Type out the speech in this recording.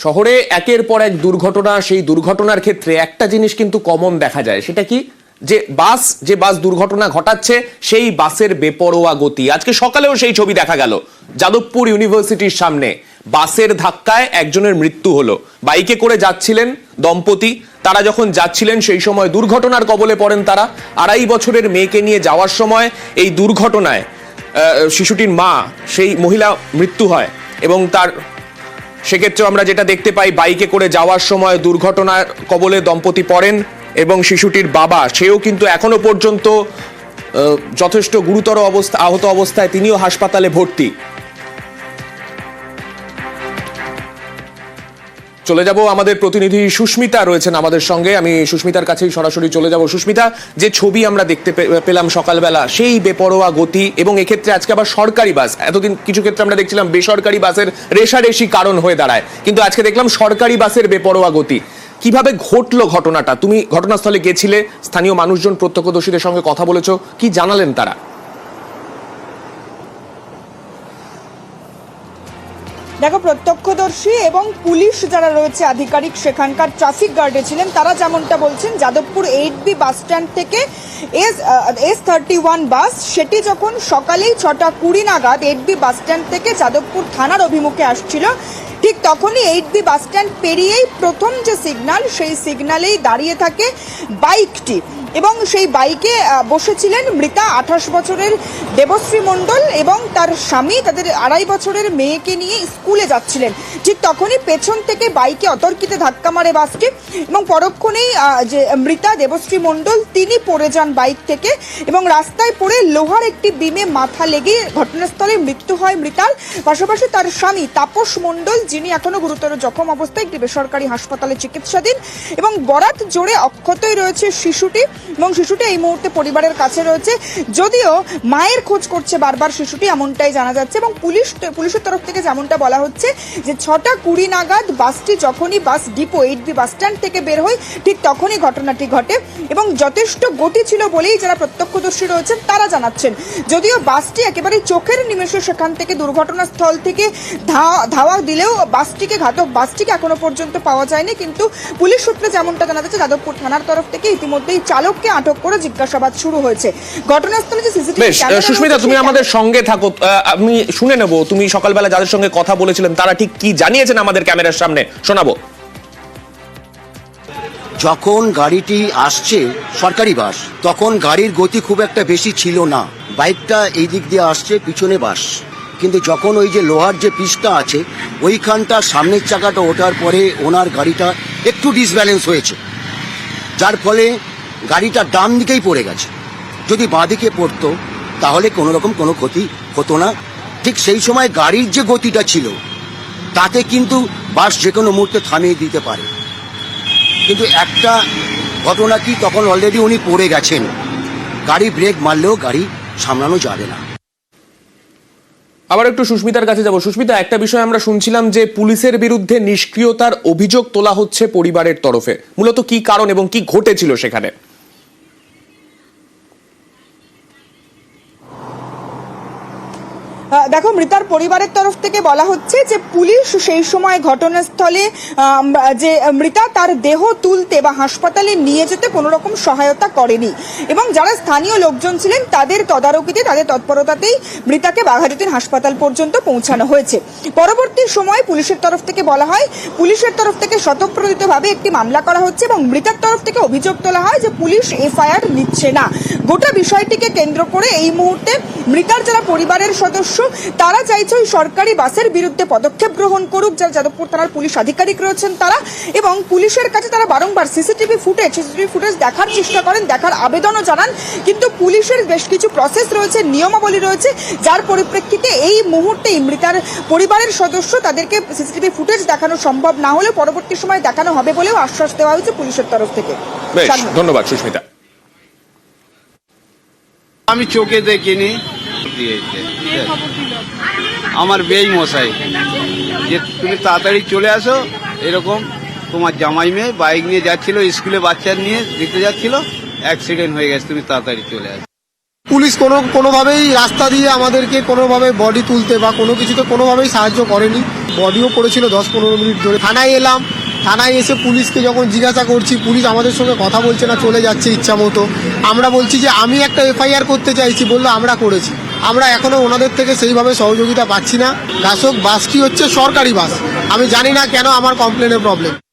শহরে একের পর এক দুর্ঘটনা, সেই দুর্ঘটনার ক্ষেত্রে একটা জিনিস কিন্তু কমন দেখা যায়, সেটা কি যে বাস দুর্ঘটনা ঘটাচ্ছে সেই বাসের বেপরোয়া গতি। আজকে সকালেও সেই ছবি দেখা গেল, যাদবপুর ইউনিভার্সিটির সামনে বাসের ধাক্কায় একজনের মৃত্যু হলো। বাইকে করে যাচ্ছিলেন দম্পতি, তারা যখন যাচ্ছিলেন সেই সময় দুর্ঘটনার কবলে পড়েন তারা। 2.5 বছরের মেয়েকে নিয়ে যাওয়ার সময় এই দুর্ঘটনায় শিশুটির মা, সেই মহিলা মৃত্যু হয় এবং তার সেক্ষেত্রে আমরা যেটা দেখতে পাই, বাইকে করে যাওয়ার সময় দুর্ঘটনার কবলে দম্পতি পড়েন এবং শিশুটির বাবা, সেও কিন্তু এখনো পর্যন্ত যথেষ্ট গুরুতর আহত অবস্থায়, তিনিও হাসপাতালে ভর্তি। চলে যাব, আমাদের প্রতিনিধি সুস্মিতা রয়েছেন আমাদের সঙ্গে, আমি সুস্মিতার কাছেই সরাসরি চলে যাব। সুস্মিতা, যে ছবি আমরা দেখতে পেলাম সকালবেলা, সেই বেপরোয়া গতি এবং এক্ষেত্রে আজকে আবার সরকারি বাস, এতদিন কিছু ক্ষেত্রে আমরা দেখছিলাম বেসরকারি বাসের রেষারেষি কারণ হয়ে দাঁড়ায়, কিন্তু আজকে দেখলাম সরকারি বাসের বেপরোয়া গতি। কিভাবে ঘটলো ঘটনাটা? তুমি ঘটনাস্থলে গেছিলে, স্থানীয় মানুষজন, প্রত্যক্ষদর্শীদের সঙ্গে কথা বলেছো, কি জানালেন তারা? দেখো, প্রত্যক্ষদর্শী এবং পুলিশ যারা রয়েছে আধিকারিক, সেখানকার ট্রাফিক গার্ডে ছিলেন, তারা যেমনটা বলছেন, যাদবপুর 8B বাস স্ট্যান্ড থেকে S31 বাস, সেটি যখন সকালেই 6:20 নাগাদ 8B বাস স্ট্যান্ড থেকে যাদবপুর থানার অভিমুখে আসছিল, ঠিক তখনই 8B বাস স্ট্যান্ড পেরিয়েই প্রথম যে সিগন্যাল, সেই সিগন্যালেই দাঁড়িয়ে থাকে বাইকটি এবং সেই বাইকে বসেছিলেন মৃতা 28 বছরের দেবশ্রী মণ্ডল এবং তার স্বামী, তাদের 2.5 বছরের মেয়েকে নিয়ে স্কুলে যাচ্ছিলেন। ঠিক তখনই পেছন থেকে বাইকে অতর্কিতে ধাক্কা মারে বাসটি এবং পরক্ষণেই যে মৃতা দেবশ্রী মণ্ডল, তিনি পড়ে যান বাইক থেকে এবং রাস্তায় পড়ে লোহার একটি বিমে মাথা লেগে ঘটনাস্থলে মৃত্যু হয় মৃতার। পাশাপাশি তার স্বামী তাপস মণ্ডল, যিনি এখনো গুরুতর জখম অবস্থায় একটি বেসরকারি হাসপাতালে চিকিৎসাধীন, এবং বরাত জোরে অক্ষতই রয়েছে শিশুটি এবং শিশুটি এই মুহূর্তে পরিবারের কাছে রয়েছে। যদিও মায়ের খোঁজ করছে বারবার শিশুটি, এমনটাই জানা যাচ্ছে এবং পুলিশের তরফ থেকে যেমনটা বলা হচ্ছে যে 6:20 নাগাদ বাসটি যখনই bus depot 8B bus stand থেকে বের হয়, ঠিক তখনই ঘটনাটি ঘটে এবং যথেষ্ট গতি ছিল বলেই যারা প্রত্যক্ষদর্শী রয়েছেন তারা জানাচ্ছেন। যদিও বাসটি একেবারে চোখের নিমেষে সেখান থেকে দুর্ঘটনাস্থল থেকে ধাওয়া দিলেও ঘাতক বাসটিকে এখনো পর্যন্ত পাওয়া যায়নি, কিন্তু পুলিশ সূত্রে যেমনটা জানা যাচ্ছে, যাদবপুর থানার তরফ থেকে ইতিমধ্যেই চালককে আটক করে জিজ্ঞাসাবাদ শুরু হয়েছে। ঘটনাস্থলে যে সিসিটিভি ক্যামেরা, সুস্মিতা তুমি আমাদের সঙ্গে থাকো, আমি শুনে নেব তুমি সকালবেলা যাদের সঙ্গে কথা বলেছিলেন তারা ঠিক কি জানিয়েছেন আমাদের ক্যামেরার সামনে শোনাবো। যখন গাড়িটি আসছে সরকারি বাস, তখন গাড়ির গতি খুব একটা বেশি ছিল না, বাইকটা এই দিক দিয়ে আসছে, পিছনে বাস, কিন্তু যখন ওই যে লোহার যে পিসটা আছে ওইখানটা সামনের চাকাটা ওঠার পরে ওনার গাড়িটা একটু ডিসব্যালেন্স হয়েছে, যার ফলে গাড়িটা ডান দিকেই পড়ে গেছে। যদি বাঁ দিকে পড়তো তাহলে কোনো রকম কোনো ক্ষতি হতো না। ঠিক সেই সময় গাড়ির যে গতিটা ছিল তাতে কিন্তু বাস যে কোনো মুহূর্তে থামিয়ে দিতে পারে, কিন্তু একটা ঘটনা কি, তখন অলরেডি উনি পড়ে গেছেন, গাড়ি ব্রেক মারলেও গাড়ি সামলানো যাবে না। আবার একটু সুস্মিতার কাছে যাব। সুস্মিতা, একটা বিষয় আমরা শুনছিলাম যে পুলিশের বিরুদ্ধে নিষ্ক্রিয়তার অভিযোগ তোলা হচ্ছে পরিবারের তরফে, মূলত কি কারণ এবং কি ঘটেছিল সেখানে? দেখো, মৃতার পরিবারের তরফ থেকে বলা হচ্ছে যে পুলিশ সেই সময় ঘটনাস্থলে যে মৃতা, তার দেহ তুলতে বা হাসপাতালে নিয়ে যেতে কোনো রকম সহায়তা করেনি এবং যারা স্থানীয় লোকজন ছিলেন তাদের তদারকিতে, তাদের তৎপরতাতেই মৃতাকে বাঘাযতীন হাসপাতাল পর্যন্ত পৌঁছানো হয়েছে। পরবর্তী সময় পুলিশের তরফ থেকে বলা হয়, পুলিশের তরফ থেকে স্বতঃপ্রণোদিতভাবে একটি মামলা করা হচ্ছে এবং মৃতার তরফ থেকে অভিযোগ তোলা হয় যে পুলিশ FIR নিচ্ছে না। গোটা বিষয়টিকে কেন্দ্র করে এই মুহূর্তে মৃতার যারা পরিবারের সদস্য, তারা চাইছে ওই সরকারি বাসের বিরুদ্ধে পদক্ষেপ গ্রহণ করুক যারা যাদবপুর থানার পুলিশ আধিকারিক রয়েছেন তারা, এবং পুলিশের কাছে তারা বারংবার সিসিটিভি ফুটেজ দেখার চেষ্টা করেন, দেখার আবেদনও জানান, কিন্তু পুলিশের বেশ কিছু প্রসেস রয়েছে, নিয়মাবলী রয়েছে, যার পরিপ্রেক্ষিতে এই মুহূর্তে মৃতার পরিবারের সদস্য, তাদেরকে সিসিটিভি ফুটেজ দেখানো সম্ভব না হলে পরবর্তী সময় দেখানো হবে বলেও আশ্বাস দেওয়া হয়েছে পুলিশের তরফ থেকে। ধন্যবাদ সুস্মিতা। আমি চোখে দেখিনি, আমার বেই মশাই যে তুমি তাড়াতাড়ি চলে আসো, এরকম তোমার জামাই মেয়ে বাইক নিয়ে যাচ্ছিল, স্কুলে বাচ্চা নিয়ে দিতে যাচ্ছিল, অ্যাক্সিডেন্ট হয়ে গেছে, তুমি তাড়াতাড়ি চলে আসো। পুলিশ কোনোভাবেই রাস্তা দিয়ে আমাদেরকে কোনোভাবে বডি তুলতে বা কোনো কিছুতে কোনোভাবেই সাহায্য করেনি। বডিও পড়েছিল 10-15 মিনিট ধরে। থানায় এলাম, থানায় এসে পুলিশকে যখন জিজ্ঞাসা করছি, পুলিশ আমাদের সঙ্গে কথা বলছে না, চলে যাচ্ছে ইচ্ছা মতো। আমরা বলছি যে আমি একটা এফআইআর করতে চাইছি, বললো আমরা করেছি। আমরা এখনো ওনাদের থেকে সেইভাবে সহযোগিতা পাচ্ছি না। গাছক বাসটি হচ্ছে সরকারি বাস, আমি জানি না কেন আমার কমপ্লেনের প্রবলেম।